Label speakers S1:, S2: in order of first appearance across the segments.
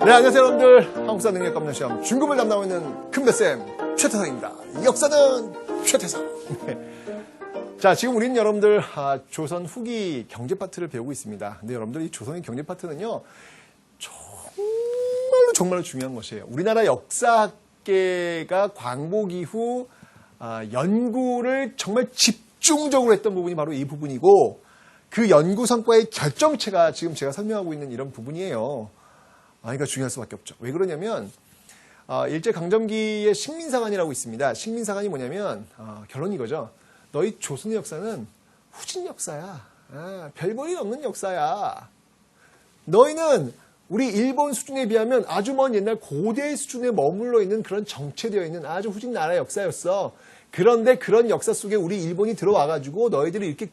S1: 네, 안녕하세요 여러분들. 한국사 능력검정시험 중급을 담당하고 있는 큰별쌤 최태성입니다. 역사는 최태성. 자, 지금 우리는 여러분들 조선 후기 경제 파트를 배우고 있습니다. 근데 여러분들 이 조선의 경제 파트는요 정말로 중요한 것이에요. 우리나라 역사학계가 광복 이후 연구를 정말 집중적으로 했던 부분이 바로 이 부분이고, 그 연구 성과의 결정체가 지금 제가 설명하고 있는 이런 부분이에요. 그러니까 중요할 수밖에 없죠. 왜 그러냐면 일제강점기의 식민사관이라고 있습니다. 식민사관이 뭐냐면 결론이 이거죠. 너희 조선의 역사는 후진 역사야. 별 볼일 없는 역사야. 너희는 우리 일본 수준에 비하면 아주 먼 옛날 고대 수준에 머물러 있는 그런 정체되어 있는 아주 후진 나라의 역사였어. 그런데 그런 역사 속에 우리 일본이 들어와가지고 너희들이 이렇게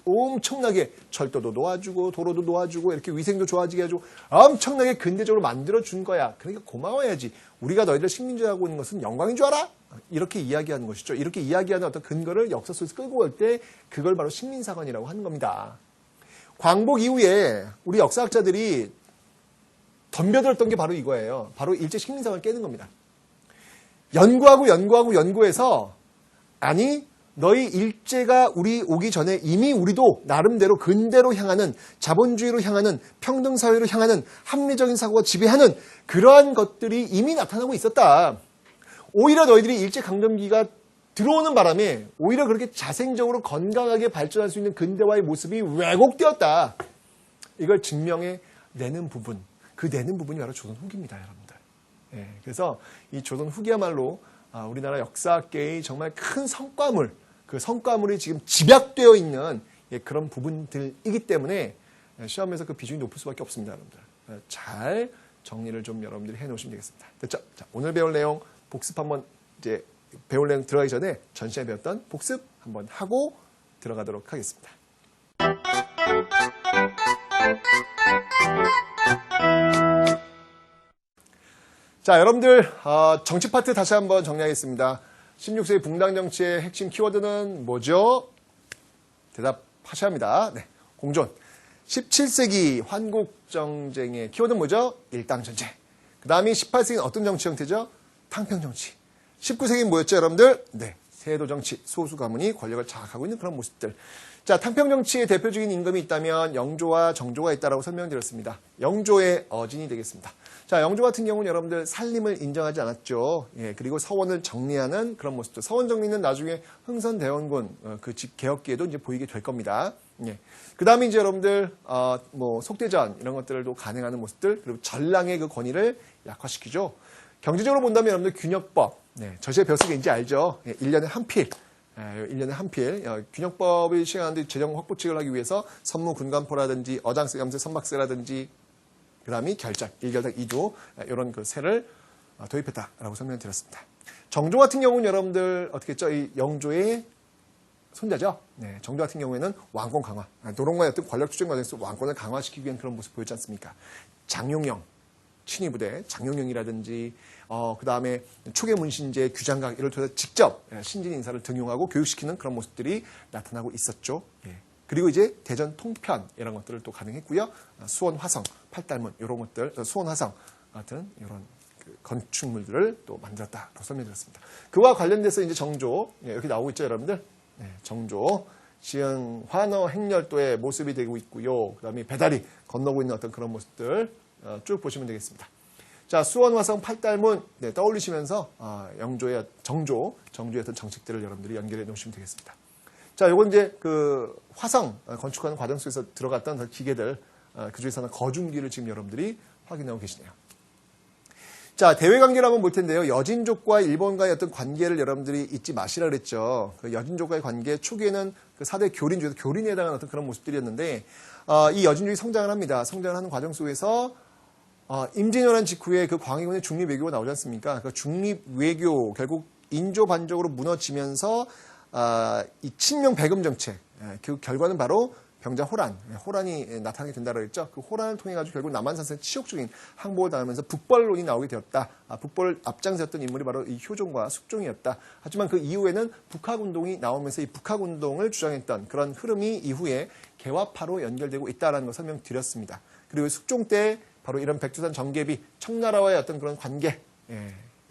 S1: 엄청나게 철도도 놓아주고 도로도 놓아주고 이렇게 위생도 좋아지게 해주고 엄청나게 근대적으로 만들어준 거야. 그러니까 고마워야지. 우리가 너희들 식민지하고 있는 것은 영광인 줄 알아? 이렇게 이야기하는 것이죠. 이렇게 이야기하는 어떤 근거를 역사 속에서 끌고 올 때 그걸 바로 식민사관이라고 하는 겁니다. 광복 이후에 우리 역사학자들이 덤벼들었던 게 바로 이거예요. 바로 일제 식민사관을 깨는 겁니다. 연구해서 아니 너희 일제가 우리 오기 전에 이미 우리도 나름대로 근대로 향하는 자본주의로 향하는 평등사회로 향하는 합리적인 사고가 지배하는 그러한 것들이 이미 나타나고 있었다. 오히려 너희들이 일제강점기가 들어오는 바람에 오히려 그렇게 자생적으로 건강하게 발전할 수 있는 근대화의 모습이 왜곡되었다. 이걸 증명해내는 부분, 그 내는 부분이 바로 조선 후기입니다, 여러분들. 그래서 이 조선 후기야말로 우리나라 역사학계의 정말 큰 성과물, 그 성과물이 지금 집약되어 있는 그런 부분들이기 때문에 시험에서 그 비중이 높을 수밖에 없습니다, 여러분들. 잘 정리를 좀 여러분들이 해놓으시면 되겠습니다. 됐죠? 자, 오늘 배울 내용 복습 한번 이제 배울 내용 들어가기 전에 전 시간에 배웠던 복습 한번 하고 들어가도록 하겠습니다. 자, 여러분들 정치 파트 다시 한번 정리하겠습니다. 16세기 붕당 정치의 핵심 키워드는 뭐죠? 대답하셔야 합니다. 네, 공존. 17세기 환국정쟁의 키워드는 뭐죠? 일당전쟁. 그 다음이 18세기는 어떤 정치 형태죠? 탕평정치. 19세기는 뭐였죠, 여러분들? 네, 세도정치, 소수 가문이 권력을 장악하고 있는 그런 모습들. 자, 탕평정치의 대표적인 임금이 있다면 영조와 정조가 있다라고 설명드렸습니다. 영조의 어진이 되겠습니다. 자, 영조 같은 경우는 여러분들 살림을 인정하지 않았죠. 그리고 서원을 정리하는 그런 모습들. 서원 정리는 나중에 흥선대원군 그 집 개혁기에도 이제 보이게 될 겁니다. 그 다음에 이제 여러분들 속대전 이런 것들도 가능하는 모습들, 그리고 전랑의 그 권위를 약화시키죠. 경제적으로 본다면 여러분들 균역법, 저시에 배웠을 게 이제 알죠. 1년에 한 필. 1년에 한 필. 균역법을 시행하는데 재정 확보책을 하기 위해서 선무 군간포라든지 어장세, 염세, 선박세라든지 그 다음이 결장, 1결당 2조 이런 그 세를 도입했다라고 설명을 드렸습니다. 정조 같은 경우는 여러분들 어떻게 했죠? 이 영조의 손자죠. 정조 같은 경우에는 왕권 강화, 노론과의 어떤 권력 투쟁 과정에서 왕권을 강화시키기 위한 그런 모습 보였지 않습니까? 장용영, 친위부대, 장용영이라든지 그 다음에 초계문신제, 규장각 이를 통해서 직접 신진 인사를 등용하고 교육시키는 그런 모습들이 나타나고 있었죠. 그리고 이제 대전 통편 이런 것들을 또 가능했고요. 수원 화성, 팔달문 이런 것들, 수원 화성 같은 이런 그 건축물들을 또 만들었다라고 설명드렸습니다. 그와 관련돼서 이제 정조 이렇게 나오고 있죠, 여러분들. 정조 시흥 환어 행렬도의 모습이 되고 있고요. 그다음에 배다리 건너고 있는 어떤 그런 모습들 쭉 보시면 되겠습니다. 자, 수원 화성 팔달문 떠올리시면서 정조의 어떤 정책들을 여러분들이 연결해 놓으시면 되겠습니다. 자, 요건 이제 그 화성 건축하는 과정 속에서 들어갔던 기계들, 그 중에서는 거중기를 지금 여러분들이 확인하고 계시네요. 자, 대외 관계를 한번 볼 텐데요. 여진족과 일본과의 어떤 관계를 여러분들이 잊지 마시라 그랬죠. 그 여진족과의 관계 초기에는 그 4대 교린 중에서 교린에 해당하는 어떤 그런 모습들이었는데, 이 여진족이 성장을 합니다. 성장을 하는 과정 속에서 임진왜란 직후에 그 광해군의 중립외교가 나오지 않습니까? 그 중립외교 결국 인조반적으로 무너지면서 이 친명 배금 정책, 그 결과는 바로 병자 호란이 나타나게 된다고 했죠. 그 호란을 통해 가지고 결국 남한산세에 치욕적인 항복을 당하면서 북벌론이 나오게 되었다. 북벌을 앞장섰던 인물이 바로 이 효종과 숙종이었다. 하지만 그 이후에는 북학운동이 나오면서 이 북학운동을 주장했던 그런 흐름이 이후에 개화파로 연결되고 있다는 걸 설명드렸습니다. 그리고 숙종 때 바로 이런 백두산 정계비, 청나라와의 어떤 그런 관계,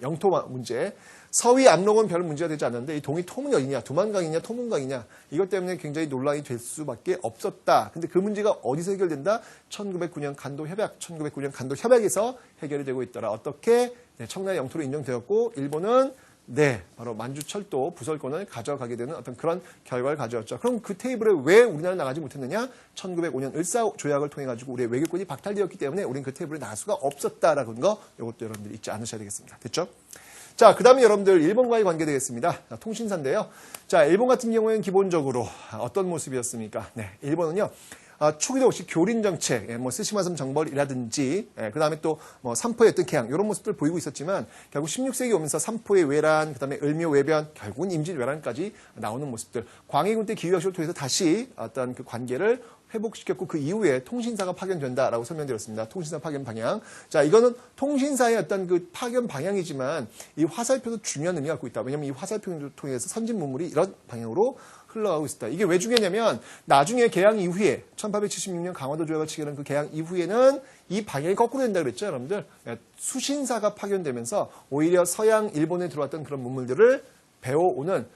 S1: 영토 문제. 서위 압록은 별 문제가 되지 않는데 이 동이 토문이 어디냐, 두만강이냐, 토문강이냐 이것 때문에 굉장히 논란이 될 수밖에 없었다. 근데 그 문제가 어디서 해결된다? 1909년 간도 협약, 1909년 간도 협약에서 해결이 되고 있더라. 어떻게? 청나라 영토로 인정되었고 일본은 바로 만주철도 부설권을 가져가게 되는 어떤 그런 결과를 가져왔죠. 그럼 그 테이블에 왜 우리나라는 나가지 못했느냐? 1905년 을사조약을 통해 가지고 우리의 외교권이 박탈되었기 때문에 우리는 그 테이블에 나갈 수가 없었다라는 거 이것도 여러분들이 잊지 않으셔야 되겠습니다. 됐죠? 자, 그 다음에 여러분들 일본과의 관계 되겠습니다. 통신사인데요. 자, 일본 같은 경우에는 기본적으로 어떤 모습이었습니까? 일본은요. 초기도 없이 교린 정책, 스시마섬 정벌이라든지, 그 다음에 또 삼포의 어떤 개항, 이런 모습들 보이고 있었지만, 결국 16세기 오면서 삼포의 외란, 그 다음에 을묘 외변, 결국은 임진 외란까지 나오는 모습들. 광해군 때 기후학식을 통해서 다시 어떤 그 관계를 회복시켰고, 그 이후에 통신사가 파견된다라고 설명드렸습니다. 통신사 파견 방향. 자, 이거는 통신사의 어떤 그 파견 방향이지만, 이 화살표도 중요한 의미가 갖고 있다. 왜냐면 이 화살표를 통해서 선진 문물이 이런 방향으로 흘러가고 있다. 이게 왜 중요하냐면 나중에 개항 이후에 1876년 강화도 조약을 체결한 그 개항 이후에는 이 방향이 거꾸로 된다 그랬죠, 여러분들. 수신사가 파견되면서 오히려 서양 일본에 들어왔던 그런 문물들을 배워오는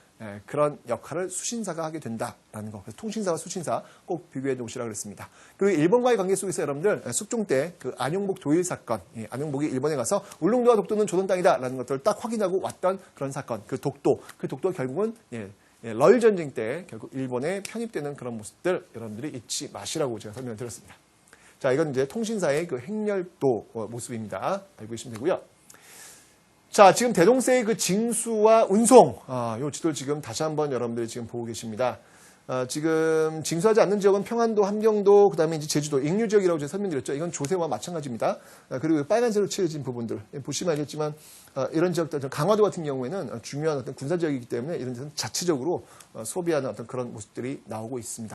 S1: 그런 역할을 수신사가 하게 된다라는 거. 그래서 통신사와 수신사 꼭 비교해 놓으시라고 그랬습니다. 그리고 일본과의 관계 속에서 여러분들 숙종 때 그 안용복 도일 사건, 안용복이 일본에 가서 울릉도와 독도는 조선 땅이다라는 것들을 딱 확인하고 왔던 그런 사건, 그 독도 결국은 러일 전쟁 때 결국 일본에 편입되는 그런 모습들 여러분들이 잊지 마시라고 제가 설명을 드렸습니다. 자, 이건 이제 통신사의 그 행렬도 모습입니다. 알고 계시면 되고요. 자, 지금 대동세의 그 징수와 운송, 요 지도를 지금 다시 한번 여러분들이 지금 보고 계십니다. 지금 징수하지 않는 지역은 평안도, 함경도, 그 다음에 이제 제주도, 익류 지역이라고 제가 설명드렸죠. 이건 조세와 마찬가지입니다. 그리고 빨간색으로 칠해진 부분들. 보시면 알겠지만, 이런 지역들, 강화도 같은 경우에는 중요한 어떤 군사 지역이기 때문에 이런 데는 자체적으로 소비하는 어떤 그런 모습들이 나오고 있습니다.